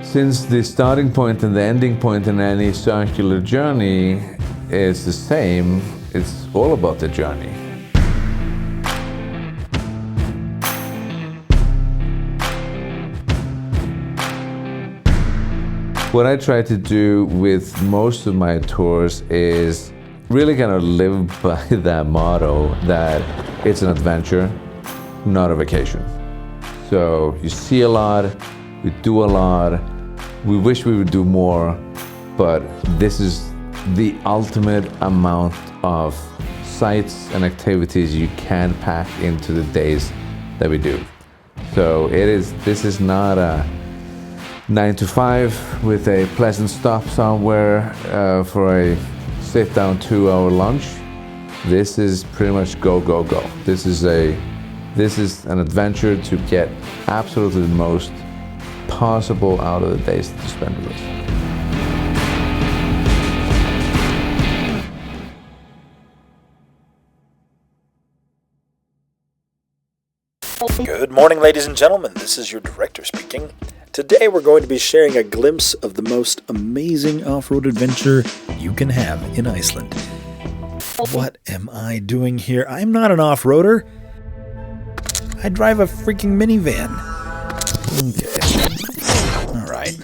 Since the starting point and the ending point in any circular journey is the same, it's all about the journey. What I try to do with most of my tours is really kind of live by that motto that it's an adventure, not a vacation. So you see a lot, we do a lot, we wish we would do more, but this is the ultimate amount of sights and activities you can pack into the days that we do. So this is not a 9 to 5 with a pleasant stop somewhere for a sit-down 2-hour lunch. This is pretty much go, go, go. This is an adventure to get absolutely the most possible out of the days that you spend with us. Good morning, ladies and gentlemen. This is your director speaking. Today we're going to be sharing a glimpse of the most amazing off-road adventure you can have in Iceland. What am I doing here? I'm not an off-roader. I drive a freaking minivan. Okay. Alright.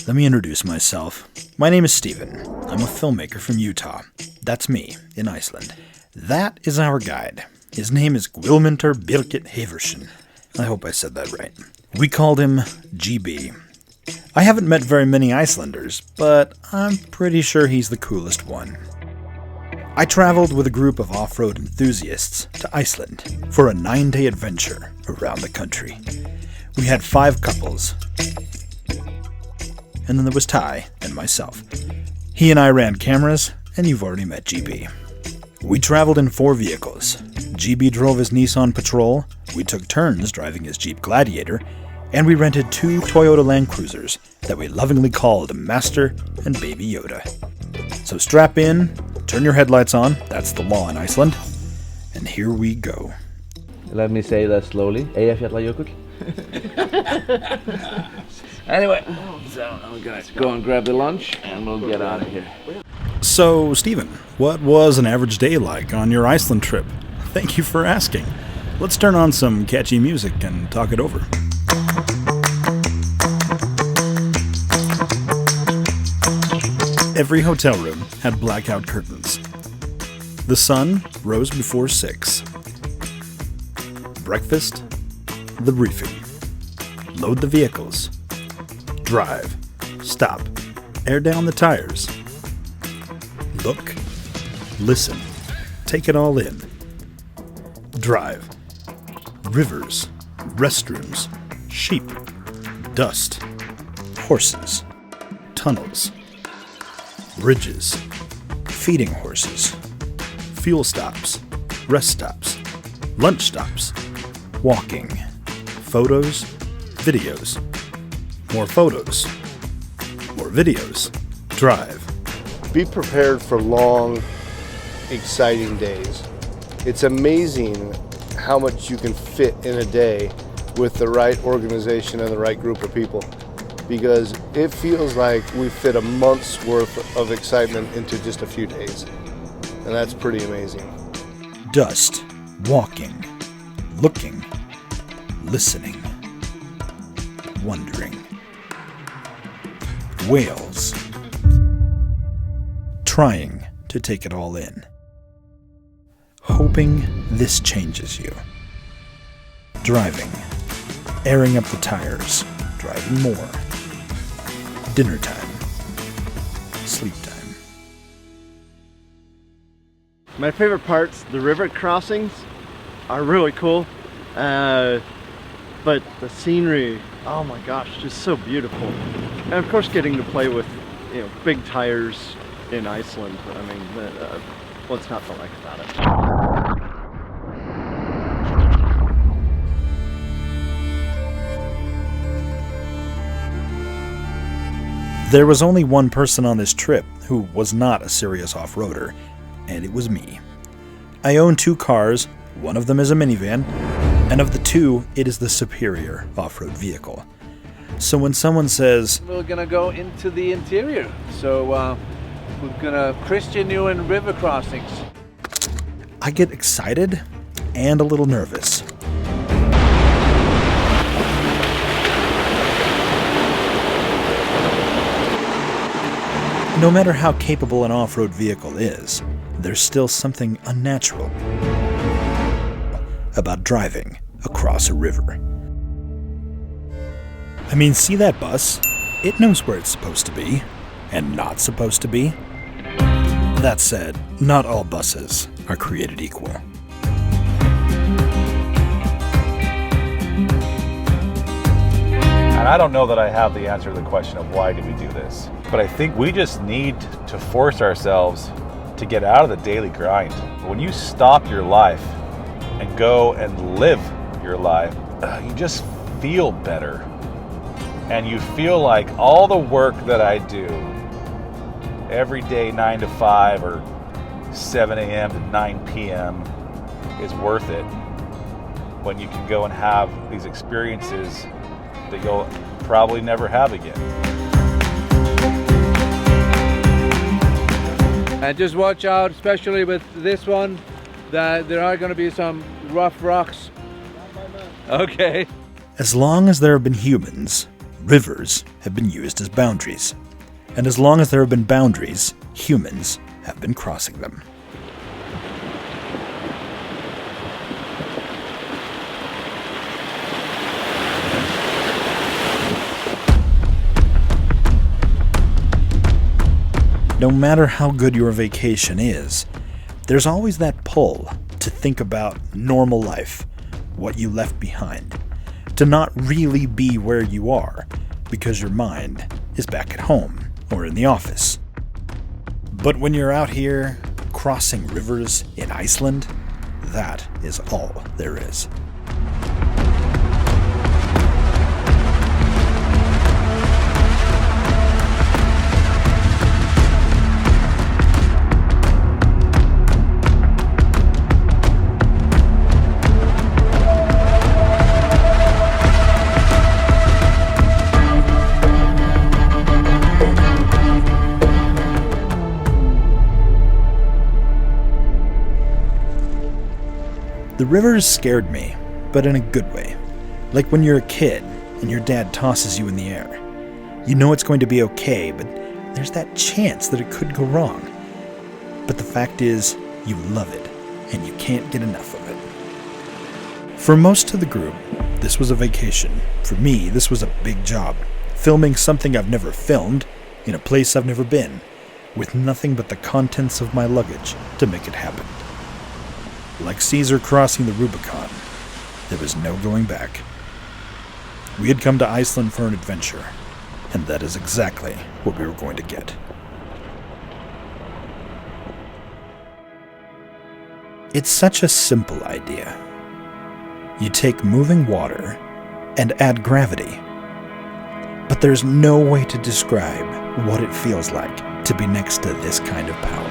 Let me introduce myself. My name is Steven. I'm a filmmaker from Utah. That's me, in Iceland. That is our guide. His name is Guðmundur Birgit Haversen. I hope I said that right. We called him GB. I haven't met very many Icelanders, but I'm pretty sure he's the coolest one. I traveled with a group of off-road enthusiasts to Iceland for a 9-day adventure around the country. We had 5 couples, and then there was Ty and myself. He and I ran cameras, and you've already met GB. We traveled in 4 vehicles. GB drove his Nissan Patrol, we took turns driving his Jeep Gladiator, and we rented 2 Toyota Land Cruisers that we lovingly called Master and Baby Yoda. So strap in, turn your headlights on, that's the law in Iceland, and here we go. Let me say that slowly. Eyjafjallajökull. Anyway, so I'm gonna go and grab the lunch and we'll get out of here. So, Steven, what was an average day like on your Iceland trip? Thank you for asking. Let's turn on some catchy music and talk it over. Every hotel room had blackout curtains. The sun rose before 6. Breakfast, the briefing. Load the vehicles. Drive. Stop. Air down the tires. Look. Listen. Take it all in. Drive. Rivers. Restrooms. Sheep. Dust. Horses. Tunnels. Bridges. Feeding horses. Fuel stops. Rest stops. Lunch stops. Walking. Photos. Videos. More photos. More videos. Drive. Be prepared for long, exciting days. It's amazing how much you can fit in a day with the right organization and the right group of people, because it feels like we fit a month's worth of excitement into just a few days, and that's pretty amazing. Dust. Walking. Looking. Listening. Wondering. Whales. Trying to take it all in. Hoping this changes you. Driving. Airing up the tires. Driving more. Dinner time. Sleep time. My favorite parts, the river crossings, are really cool. But the scenery, oh my gosh, just so beautiful. And of course getting to play with, big tires in Iceland. I mean, what's not to like about it? There was only one person on this trip who was not a serious off-roader, and it was me. I own 2 cars, one of them is a minivan, and of the 2, it is the superior off-road vehicle. So when someone says, We're gonna go into the interior. So we're gonna Christian you in river crossings. I get excited and a little nervous. No matter how capable an off-road vehicle is, there's still something unnatural about driving across a river. I mean, see that bus? It knows where it's supposed to be, and not supposed to be. That said, not all buses are created equal. And I don't know that I have the answer to the question of why do we do this. But I think we just need to force ourselves to get out of the daily grind. When you stop your life and go and live your life, you just feel better. And you feel like all the work that I do every day, 9 to 5 or 7 a.m. to 9 p.m. is worth it when you can go and have these experiences that you'll probably never have again. And just watch out, especially with this one, that there are going to be some rough rocks. Okay. As long as there have been humans, rivers have been used as boundaries. And as long as there have been boundaries, humans have been crossing them. No matter how good your vacation is, there's always that pull to think about normal life, what you left behind, to not really be where you are because your mind is back at home or in the office. But when you're out here crossing rivers in Iceland, that is all there is. The rivers scared me, but in a good way. Like when you're a kid and your dad tosses you in the air. You know it's going to be okay, but there's that chance that it could go wrong. But the fact is, you love it, and you can't get enough of it. For most of the group, this was a vacation. For me, this was a big job. Filming something I've never filmed, in a place I've never been, with nothing but the contents of my luggage to make it happen. Like Caesar crossing the Rubicon, there was no going back. We had come to Iceland for an adventure, and that is exactly what we were going to get. It's such a simple idea. You take moving water and add gravity, but there's no way to describe what it feels like to be next to this kind of power.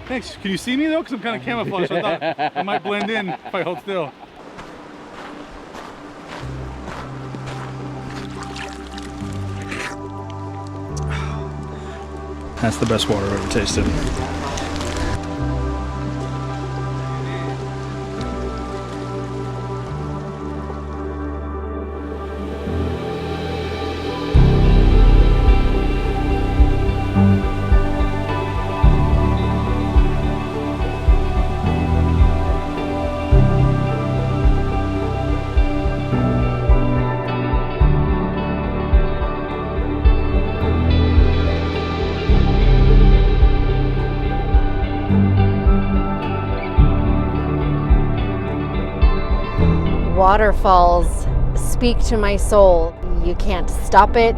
Thanks. Can you see me though? Because I'm kind of camouflaged. So I thought I might blend in if I hold still. That's the best water I've ever tasted. Waterfalls speak to my soul. You can't stop it.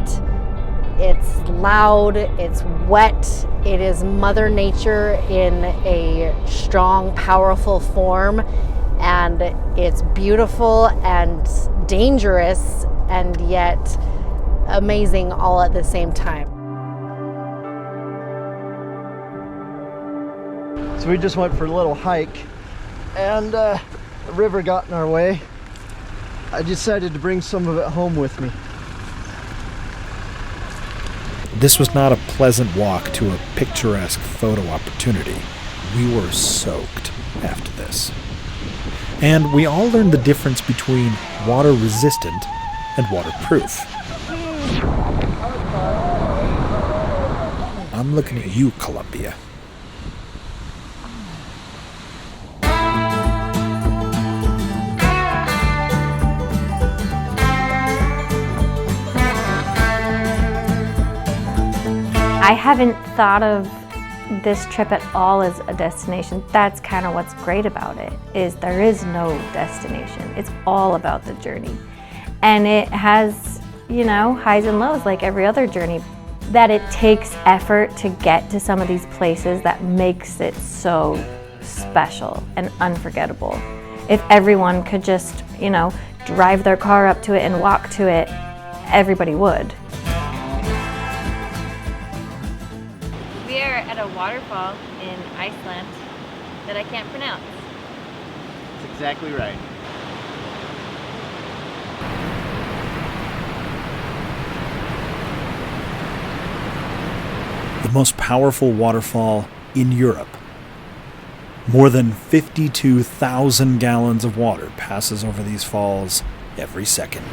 It's loud, it's wet, it is Mother Nature in a strong, powerful form, and it's beautiful and dangerous, and yet amazing all at the same time. So we just went for a little hike, and the river got in our way. I decided to bring some of it home with me. This was not a pleasant walk to a picturesque photo opportunity. We were soaked after this. And we all learned the difference between water-resistant and waterproof. I'm looking at you, Columbia. I haven't thought of this trip at all as a destination. That's kind of what's great about it, is there is no destination. It's all about the journey. And it has, you know, highs and lows like every other journey. That it takes effort to get to some of these places that makes it so special and unforgettable. If everyone could just, you know, drive their car up to it and walk to it, everybody would. We are at a waterfall in Iceland that I can't pronounce. That's exactly right. The most powerful waterfall in Europe. More than 52,000 gallons of water passes over these falls every second.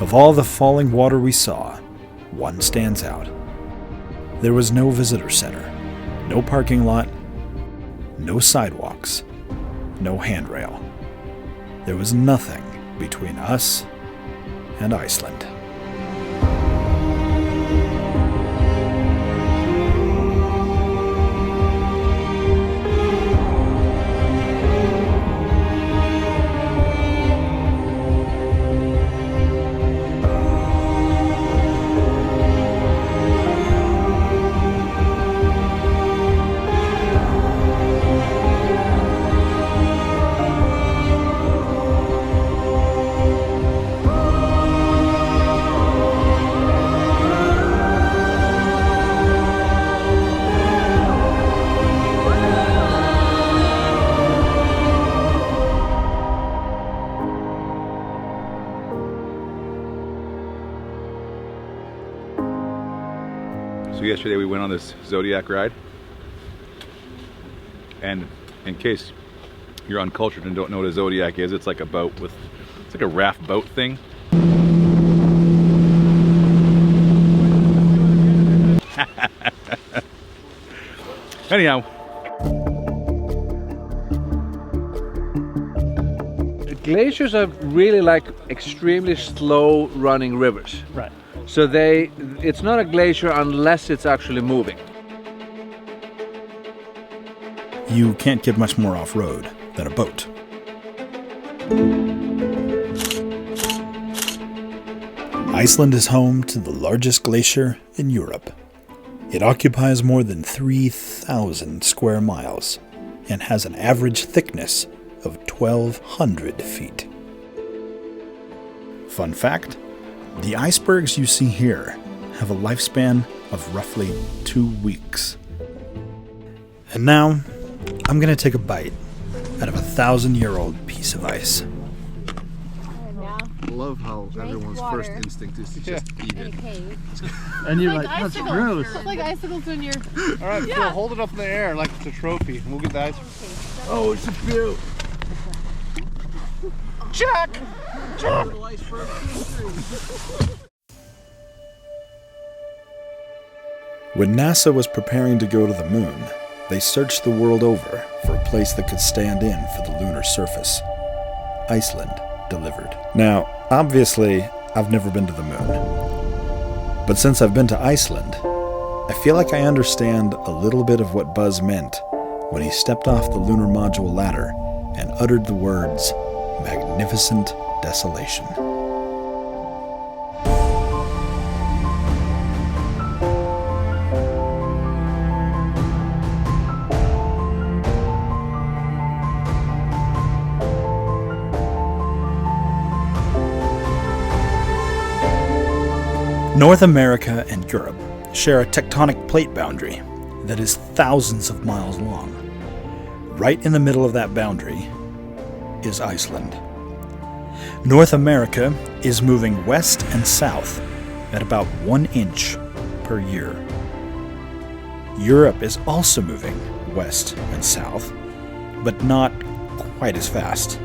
Of all the falling water we saw, one stands out. There was no visitor center, no parking lot, no sidewalks, no handrail. There was nothing between us and Iceland. So yesterday we went on this Zodiac ride, and in case you're uncultured and don't know what a Zodiac is, it's like a boat with, it's like a raft boat thing. Anyhow. Glaciers are really like extremely slow running rivers. Right. So it's not a glacier unless it's actually moving. You can't get much more off-road than a boat. Iceland is home to the largest glacier in Europe. It occupies more than 3,000 square miles and has an average thickness of 1,200 feet. Fun fact, the icebergs you see here have a lifespan of roughly 2 weeks. And now, I'm going to take a bite out of a 1,000-year-old piece of ice. I love how everyone's first instinct is to just eat it. And you're like, that's gross. It's like icicles when you're... All right, Phil, hold it up in the air like it's a trophy, and we'll get the ice. Oh, it's a few. Jack! Jack! When NASA was preparing to go to the moon, they searched the world over for a place that could stand in for the lunar surface. Iceland delivered. Now, obviously, I've never been to the moon. But since I've been to Iceland, I feel like I understand a little bit of what Buzz meant when he stepped off the lunar module ladder and uttered the words, "magnificent desolation. North America and Europe share a tectonic plate boundary that is thousands of miles long. Right in the middle of that boundary is Iceland. North America is moving west and south at about 1 inch per year. Europe is also moving west and south, but not quite as fast.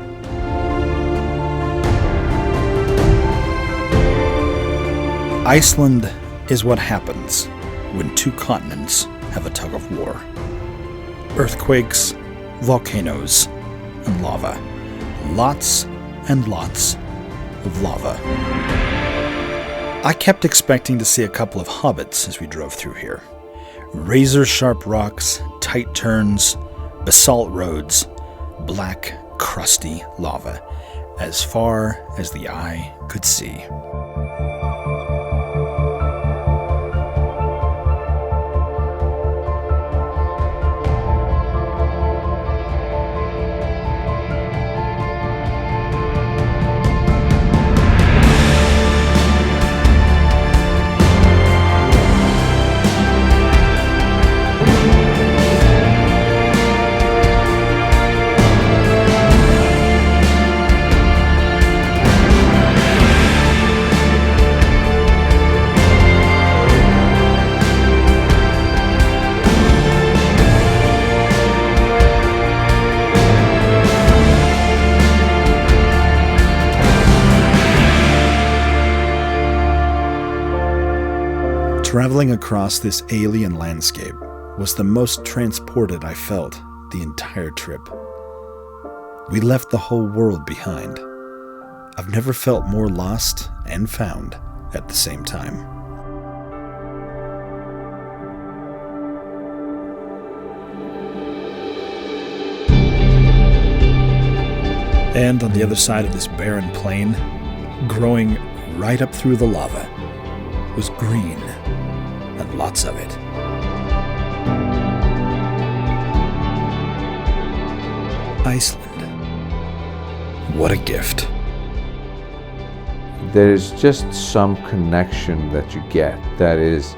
Iceland is what happens when two continents have a tug of war. Earthquakes, volcanoes, and lava. Lots and lots of lava. I kept expecting to see a couple of hobbits as we drove through here. Razor-sharp rocks, tight turns, basalt roads, black, crusty lava, as far as the eye could see. Traveling across this alien landscape was the most transported I felt the entire trip. We left the whole world behind. I've never felt more lost and found at the same time. And on the other side of this barren plain, growing right up through the lava, was green, and lots of it. Iceland. What a gift. There's just some connection that you get that is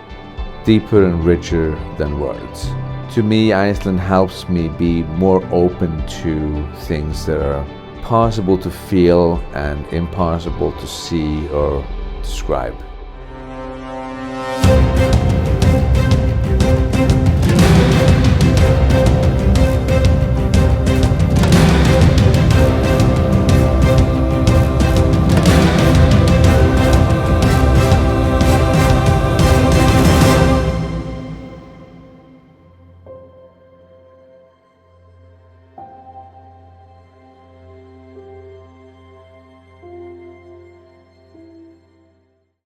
deeper and richer than words. To me, Iceland helps me be more open to things that are possible to feel and impossible to see or describe.